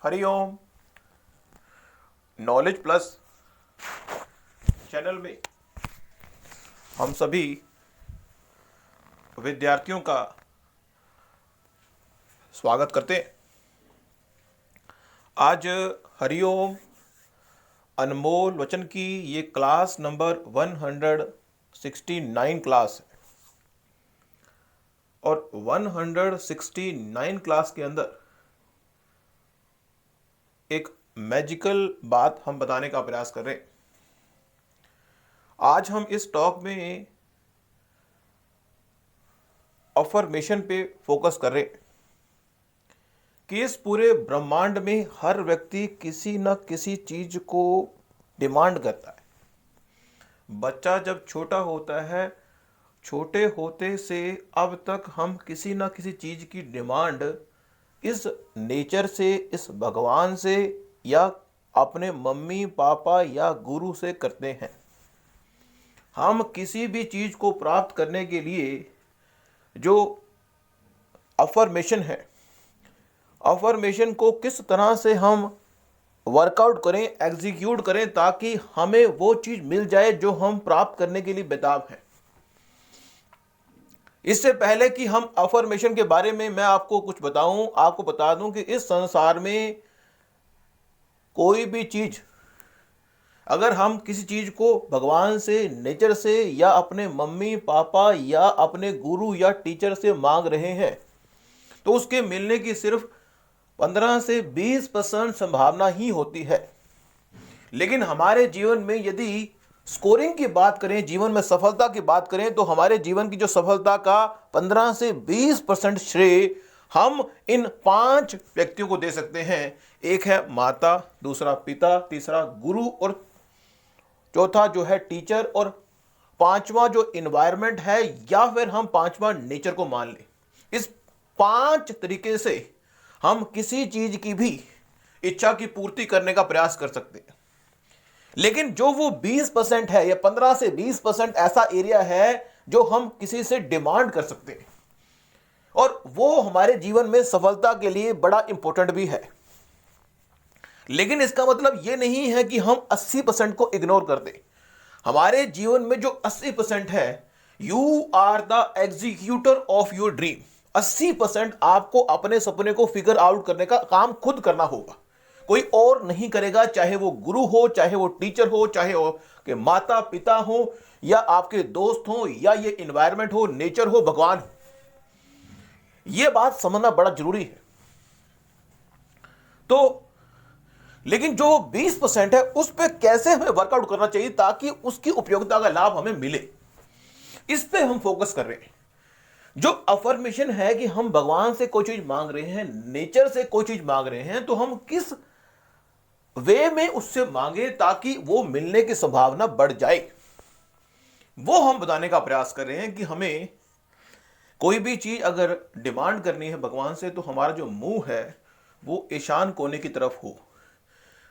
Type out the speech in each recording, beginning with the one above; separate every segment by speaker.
Speaker 1: Hariom. Knowledge plus channel में हम सभी विद्यार्थियों का स्वागत करते हैं। आज हरिओम अनमोल वचन की ये क्लास नंबर 169 क्लास है और 169 क्लास के अंदर एक मैजिकल बात हम बताने का प्रयास कर रहे हैं। आज हम इस टॉक में अफर्मेशन पे फोकस कर रहे हैं कि इस पूरे ब्रह्मांड में हर व्यक्ति किसी न किसी चीज को डिमांड करता है। बच्चा जब छोटा होता है, छोटे होते से अब तक हम किसी न किसी चीज की डिमांड इस नेचर से, इस भगवान से या अपने मम्मी पापा या गुरु से करते हैं। हम किसी भी चीज को प्राप्त करने के लिए जो अफर्मेशन है, अफर्मेशन को किस तरह से हम वर्कआउट करें, एग्जीक्यूट करें ताकि हमें वो चीज मिल जाए जो हम प्राप्त करने के लिए बेताब हैं। इससे पहले कि हम अफर्मेशन के बारे में मैं आपको कुछ बताऊं, आपको बता दूं कि इस संसार में कोई भी चीज, अगर हम किसी चीज को भगवान से, नेचर से या अपने मम्मी पापा या अपने गुरु या टीचर से मांग रहे हैं तो उसके मिलने की सिर्फ 15 से 20% संभावना ही होती है। लेकिन हमारे जीवन में यदि स्कोरिंग की बात करें, जीवन में सफलता की बात करें, तो हमारे जीवन की जो सफलता का 15 से 20% श्रेय हम इन 5 व्यक्तियों को दे सकते हैं। एक है माता, दूसरा पिता, तीसरा गुरु और चौथा जो है टीचर और पांचवा जो इन्वायरमेंट है या फिर हम पांचवा नेचर को मान लें। इस 5 तरीके से हम किसी चीज की भी इच्छा की पूर्ति करने का प्रयास कर सकते हैं। लेकिन जो वो 20% है या 15 से 20% ऐसा एरिया है जो हम किसी से डिमांड कर सकते हैं और वो हमारे जीवन में सफलता के लिए बड़ा इंपॉर्टेंट भी है। लेकिन इसका मतलब ये नहीं है कि हम 80% को इग्नोर कर दें। हमारे जीवन में जो 80% है, you are the executor of your dream. 80% आपको अपने सपने को फिगर आउट करने का काम खुद करना होगा, कोई और नहीं करेगा। चाहे वो गुरु हो, चाहे वो टीचर हो, चाहे वो के माता पिता हो या आपके दोस्त हो या ये इन्वायरमेंट हो, नेचर हो, भगवान हो। ये बात समझना बड़ा जरूरी है। तो लेकिन जो 20% है उस पर कैसे हमें वर्कआउट करना चाहिए ताकि उसकी उपयोगिता का लाभ हमें मिले, इस पे हम फोकस कर रहे हैं। जो अफर्मेशन है कि हम भगवान से कोई चीज मांग रहे हैं, नेचर से कोई चीज मांग रहे हैं, तो हम किस वे में उससे मांगे ताकि वो मिलने की संभावना बढ़ जाए, वो हम बताने का प्रयास कर रहे हैं। कि हमें कोई भी चीज अगर डिमांड करनी है भगवान से तो हमारा जो मुंह है वो ईशान कोने की तरफ हो।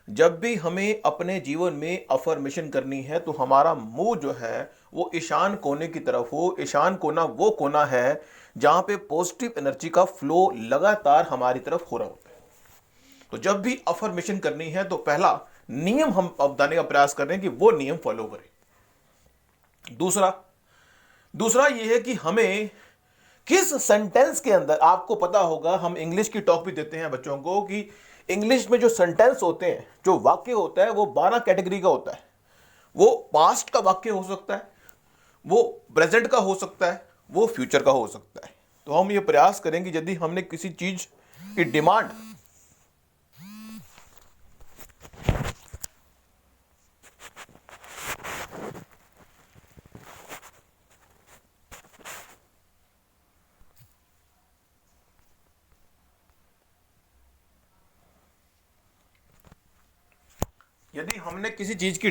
Speaker 1: जब भी हमें अपने जीवन में अफर्मेशन करनी है तो हमारा मुंह जो है वो ईशान कोने की तरफ हो। ईशान कोना वो कोना है जहां पे पॉजिटिव एनर्जी का फ्लो लगातार हमारी तरफ हो रहा होता है। तो जब भी अफर्मेशन करनी है तो पहला नियम हम बताने का प्रयास कर रहे हैं कि वो नियम फॉलो करें। दूसरा ये है कि हमें किस सेंटेंस के अंदर, आपको पता होगा हम इंग्लिश की टॉक भी देते हैं बच्चों को कि इंग्लिश में जो सेंटेंस होते हैं, जो वाक्य होता है वो 12 कैटेगरी का होता है। वो पास्ट का वाक्य हो सकता है, वो प्रेजेंट का हो सकता है, वो फ्यूचर का हो सकता है। तो हम ये प्रयास करेंगे यदि हमने किसी चीज की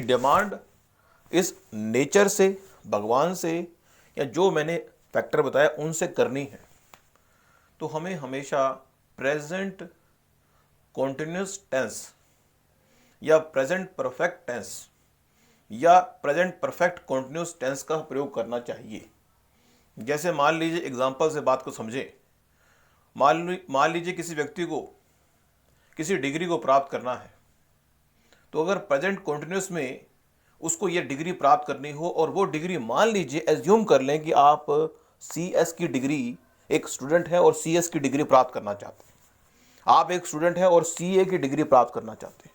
Speaker 1: डिमांड इस नेचर से, भगवान से या जो मैंने फैक्टर बताया उनसे करनी है तो हमें हमेशा प्रेजेंट कॉन्टिन्यूस टेंस या प्रेजेंट परफेक्ट टेंस या प्रेजेंट परफेक्ट कॉन्टिन्यूस टेंस का प्रयोग करना चाहिए। जैसे मान लीजिए, एग्जाम्पल से बात को समझें। मान लीजिए किसी व्यक्ति को किसी डिग्री को प्राप्त करना है, तो अगर प्रेजेंट कंटिन्यूस में उसको ये डिग्री प्राप्त करनी हो और वो डिग्री मान लीजिए एज्यूम कर लें कि आप CS की डिग्री, एक स्टूडेंट है और CS की डिग्री प्राप्त करना चाहते हैं, आप एक स्टूडेंट है और CA की डिग्री प्राप्त करना चाहते हैं,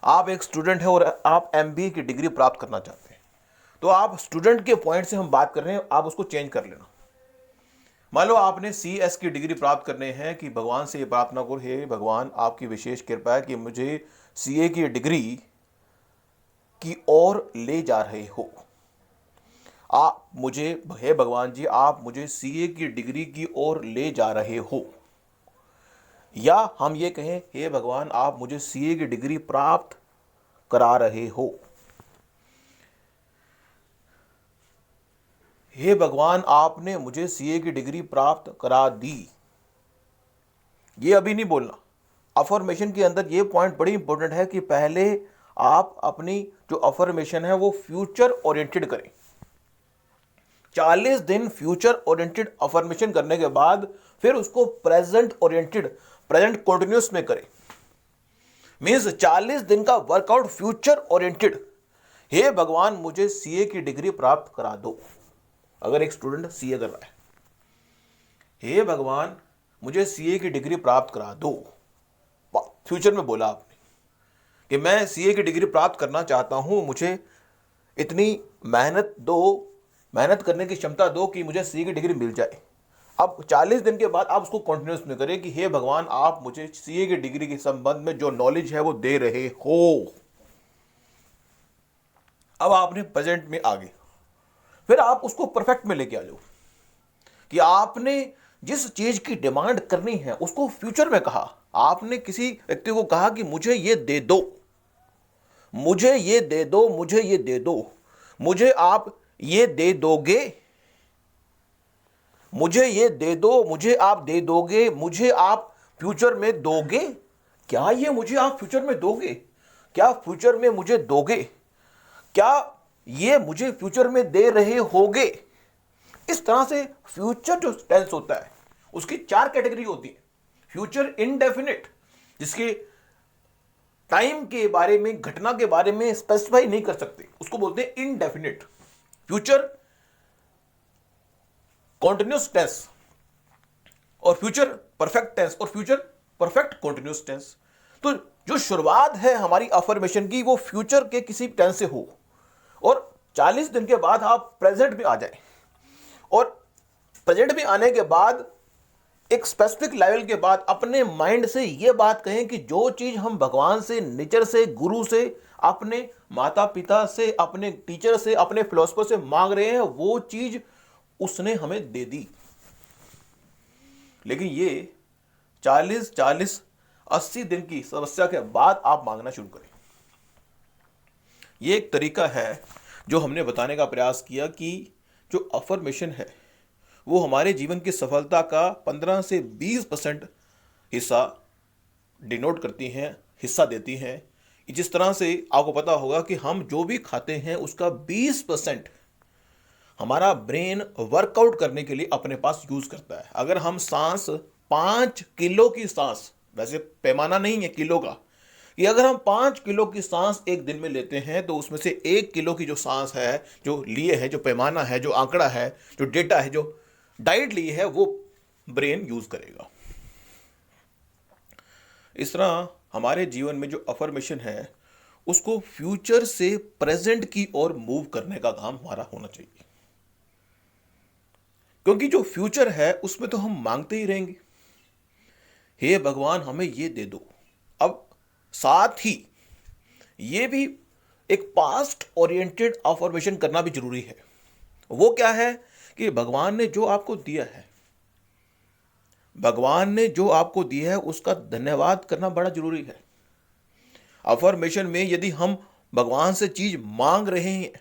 Speaker 1: आप एक स्टूडेंट है और आप MBA की डिग्री प्राप्त करना चाहते हैं, तो आप स्टूडेंट के पॉइंट से हम बात कर रहे हैं, आप उसको चेंज कर लेना। मान लो आपने CS की डिग्री प्राप्त करने हैं कि भगवान से ये प्रार्थना करो, हे भगवान आपकी विशेष कृपा है कि मुझे CA की डिग्री की ओर ले जा रहे हो, आप मुझे, हे भगवान जी आप मुझे CA की डिग्री की ओर ले जा रहे हो। या हम ये कहें, हे भगवान आप मुझे CA की डिग्री प्राप्त करा रहे हो, हे भगवान आपने मुझे CA की डिग्री प्राप्त करा दी। ये अभी नहीं बोलना। अफर्मेशन के अंदर ये पॉइंट बड़ी इंपॉर्टेंट है कि पहले आप अपनी जो अफर्मेशन है वो फ्यूचर ओरिएंटेड करें। 40 दिन फ्यूचर ओरिएंटेड अफर्मेशन करने के बाद फिर उसको प्रेजेंट ओरिएंटेड, प्रेजेंट कंटिन्यूअस में करें। मींस 40 दिन का वर्कआउट फ्यूचर ओरिएंटेड, हे भगवान मुझे CA की डिग्री प्राप्त करा दो। अगर एक स्टूडेंट CA कर रहा है, हे भगवान मुझे CA की डिग्री प्राप्त करा दो, फ्यूचर में बोला आपने कि मैं CA की डिग्री प्राप्त करना चाहता हूं, मुझे इतनी मेहनत दो, मेहनत करने की क्षमता दो कि मुझे CA की डिग्री मिल जाए। अब 40 दिन के बाद आप उसको कंटिन्यूस में करें कि हे भगवान आप मुझे CA की डिग्री के संबंध में जो नॉलेज है वो दे रहे हो। अब आपने प्रेजेंट में आ गए, फिर आप उसको परफेक्ट में लेके आ जाओ कि आपने जिस चीज की डिमांड करनी है उसको फ्यूचर में कहा। आपने किसी व्यक्ति को कहा कि मुझे ये दे दो, मुझे ये दे दो, मुझे ये दे दो, मुझे आप ये दे दोगे, मुझे ये दे दो, मुझे आप दे दोगे, मुझे आप फ्यूचर में दोगे। क्या ये मुझे आप फ्यूचर में दोगे? क्या फ्यूचर में मुझे दोगे? क्या ये मुझे फ्यूचर में दे रहे होगे? इस तरह से फ्यूचर जो टेंस होता है उसकी 4 कैटेगरी होती है। फ्यूचर इनडेफिनिट, जिसके टाइम के बारे में, घटना के बारे में स्पेसिफाई नहीं कर सकते, उसको बोलते हैं इनडेफिनिट। फ्यूचर कॉन्टिन्यूस टेंस और फ्यूचर परफेक्ट टेंस और फ्यूचर परफेक्ट कॉन्टिन्यूस टेंस। तो जो शुरुआत है हमारी अफर्मेशन की वो फ्यूचर के किसी टेंस से हो और 40 दिन के बाद आप प्रेजेंट में आ जाएं और प्रेजेंट में आने के बाद एक स्पेसिफिक लेवल के बाद अपने माइंड से ये बात कहें कि जो चीज हम भगवान से, नेचर से, गुरु से, अपने माता पिता से, अपने टीचर से, अपने फिलोसफर से मांग रहे हैं वो चीज उसने हमें दे दी। लेकिन ये 40, 80 दिन की समस्या के बाद आप मांगना शुरू करें। ये एक तरीका है जो हमने बताने का प्रयास किया कि जो अफर्मेशन है वो हमारे जीवन की सफलता का 15 से 20% हिस्सा डिनोट करती हैं, हिस्सा देती हैं। जिस तरह से आपको पता होगा कि हम जो भी खाते हैं उसका 20% हमारा ब्रेन वर्कआउट करने के लिए अपने पास यूज करता है। अगर हम सांस 5 किलो की सांस, वैसे पैमाना नहीं है किलो का, कि अगर हम 5 किलो की सांस एक दिन में लेते हैं तो उसमें से 1 किलो की जो सांस है, जो लिए है, जो पैमाना है, जो आंकड़ा है, जो डेटा है, जो डाइट ली है, वो ब्रेन यूज करेगा। इस तरह हमारे जीवन में जो अफर्मेशन है उसको फ्यूचर से प्रेजेंट की ओर मूव करने का काम हमारा होना चाहिए, क्योंकि जो फ्यूचर है उसमें तो हम मांगते ही रहेंगे, हे भगवान हमें ये दे दो। अब साथ ही ये भी एक पास्ट ओरिएंटेड अफर्मेशन करना भी जरूरी है। वो क्या है कि भगवान ने जो आपको दिया है, भगवान ने जो आपको दिया है उसका धन्यवाद करना बड़ा जरूरी है। अफर्मेशन में यदि हम भगवान से चीज मांग रहे हैं,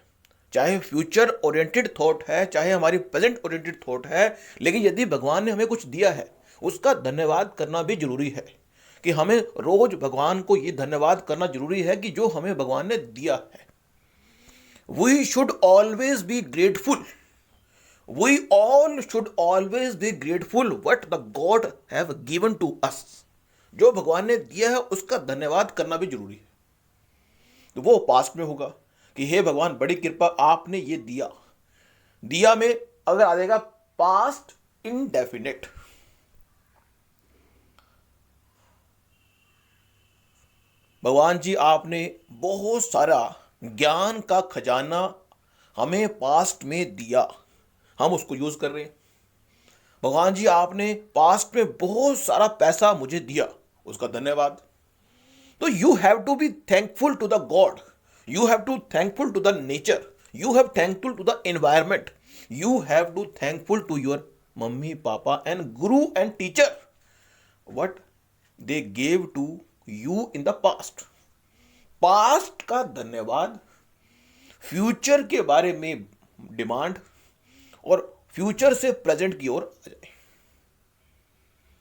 Speaker 1: चाहे फ्यूचर ओरिएंटेड थॉट है, चाहे हमारी प्रेजेंट ओरिएंटेड थॉट है, लेकिन यदि भगवान ने हमें कुछ दिया है उसका धन्यवाद करना भी जरूरी है। कि हमें रोज भगवान को ये धन्यवाद करना जरूरी है कि जो हमें भगवान ने दिया है। We should always be grateful, we all should always be grateful what the god have given to us. जो भगवान ने दिया है उसका धन्यवाद करना भी जरूरी है। तो वो पास्ट में होगा कि हे भगवान बड़ी कृपा आपने ये दिया। दिया में अगर आ जाएगा पास्ट इंडेफिनिट। भगवान जी आपने बहुत सारा ज्ञान का खजाना हमें पास्ट में दिया, हम उसको यूज कर रहे हैं। भगवान जी आपने पास्ट में बहुत सारा पैसा मुझे दिया, उसका धन्यवाद। तो you have to be thankful to the God, you have to thankful to the nature, you have thankful to the environment, you have to thankful to your mummy papa and guru and teacher what they gave to you in the past. Past का धन्यवाद, future के बारे में demand, और future से present की ओर आ जाए।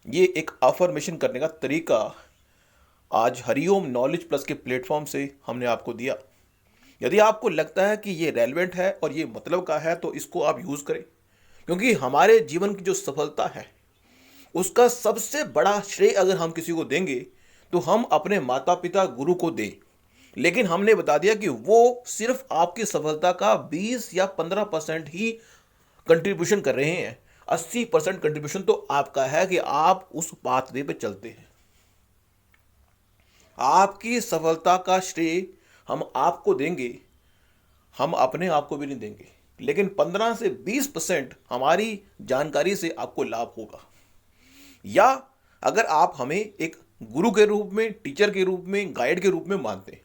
Speaker 1: ये एक अफर्मेशन करने का तरीका आज हरिओम नॉलेज प्लस के प्लेटफॉर्म से हमने आपको दिया। यदि आपको लगता है कि ये रेलेवेंट है और ये मतलब का है तो इसको आप यूज करें, क्योंकि हमारे जीवन की जो सफलता है उसका सबसे बड़ा श्रेय अगर हम किसी को देंगे तो हम अपने माता पिता गुरु को दें। लेकिन हमने बता दिया कि वो सिर्फ आपकी सफलता का 20 या 15% ही कंट्रीब्यूशन कर रहे हैं। 80% कंट्रीब्यूशन तो आपका है कि आप उस पाथवे पे चलते हैं। आपकी सफलता का श्रेय हम आपको देंगे, हम अपने आप को भी नहीं देंगे, लेकिन 15 से 20% हमारी जानकारी से आपको लाभ होगा। या अगर आप हमें एक गुरु के रूप में, टीचर के रूप में, गाइड के रूप में मानते हैं,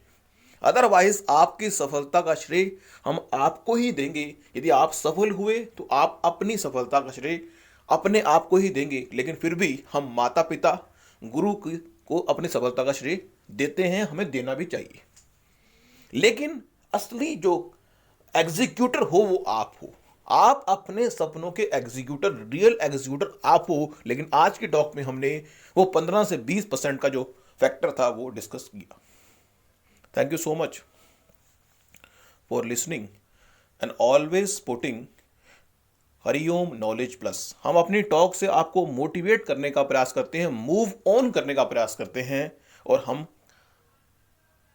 Speaker 1: अदरवाइज आपकी सफलता का श्रेय हम आपको ही देंगे। यदि आप सफल हुए तो आप अपनी सफलता का श्रेय अपने आप को ही देंगे, लेकिन फिर भी हम माता पिता गुरु को अपनी सफलता का श्रेय देते हैं, हमें देना भी चाहिए। लेकिन असली जो एग्जीक्यूटर हो वो आप हो, आप अपने सपनों के एग्जीक्यूटर, रियल एग्जीक्यूटर आप हो। लेकिन आज की टॉक में हमने वो 15 से 20% का जो फैक्टर था वो डिस्कस किया। Thank you so much for listening and always putting Hariom knowledge plus. हम अपनी टॉक से आपको मोटिवेट करने का प्रयास करते हैं, मूव ऑन करने का प्रयास करते हैं, और हम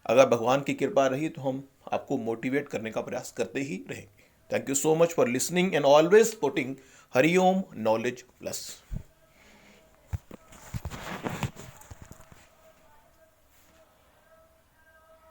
Speaker 1: अगर भगवान की कृपा रही तो हम आपको मोटिवेट करने का प्रयास करते ही रहेंगे। Thank you so much for listening and always putting Hariom knowledge plus.